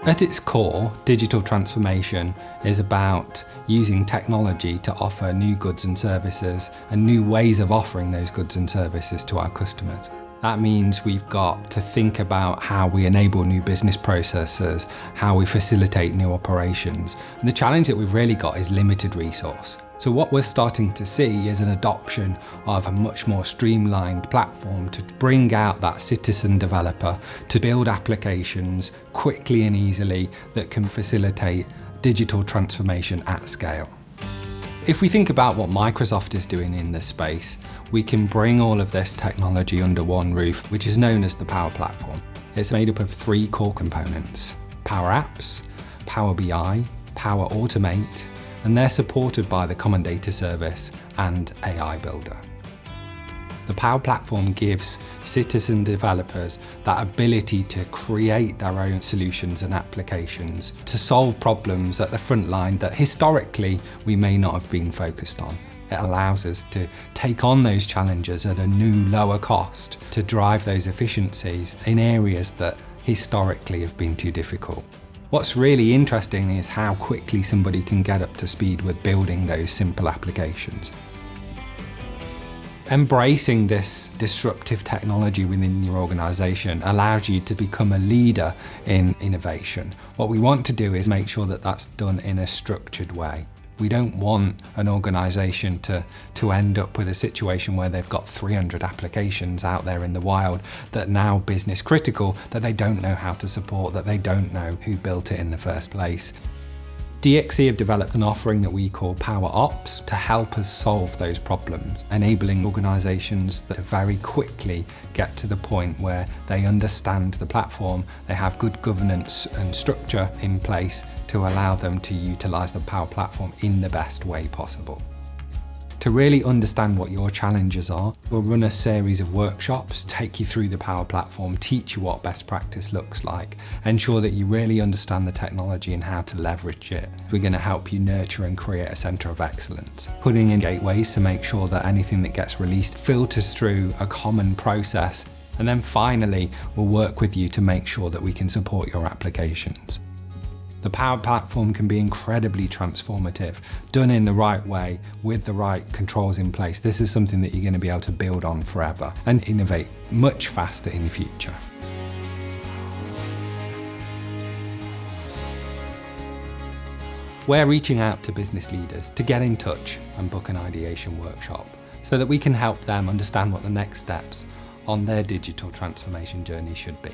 At its core, digital transformation is about using technology to offer new goods and services and new ways of offering those goods and services to our customers. That means we've got to think about how we enable new business processes, how we facilitate new operations. And the challenge that we've really got is limited resource. So what we're starting to see is an adoption of a much more streamlined platform to bring out that citizen developer to build applications quickly and easily that can facilitate digital transformation at scale. If we think about what Microsoft is doing in this space, we can bring all of this technology under one roof, which is known as the Power Platform. It's made up of 3 core components: Power Apps, Power BI, Power Automate, and they're supported by the Common Data Service and AI Builder. The Power Platform gives citizen developers that ability to create their own solutions and applications to solve problems at the front line that historically we may not have been focused on. It allows us to take on those challenges at a new, lower cost to drive those efficiencies in areas that historically have been too difficult. What's really interesting is how quickly somebody can get up to speed with building those simple applications. Embracing this disruptive technology within your organisation allows you to become a leader in innovation. What we want to do is make sure that that's done in a structured way. We don't want an organisation to end up with a situation where they've got 300 applications out there in the wild that are now business critical, that they don't know how to support, that they don't know who built it in the first place. DXC have developed an offering that we call PowerOps to help us solve those problems, enabling organisations that very quickly get to the point where they understand the platform, they have good governance and structure in place to allow them to utilise the Power Platform in the best way possible. To really understand what your challenges are, we'll run a series of workshops, take you through the Power Platform, teach you what best practice looks like, ensure that you really understand the technology and how to leverage it. We're going to help you nurture and create a centre of excellence, putting in gateways to make sure that anything that gets released filters through a common process. And then finally, we'll work with you to make sure that we can support your applications. The Power Platform can be incredibly transformative, done in the right way, with the right controls in place. This is something that you're going to be able to build on forever and innovate much faster in the future. We're reaching out to business leaders to get in touch and book an ideation workshop so that we can help them understand what the next steps on their digital transformation journey should be.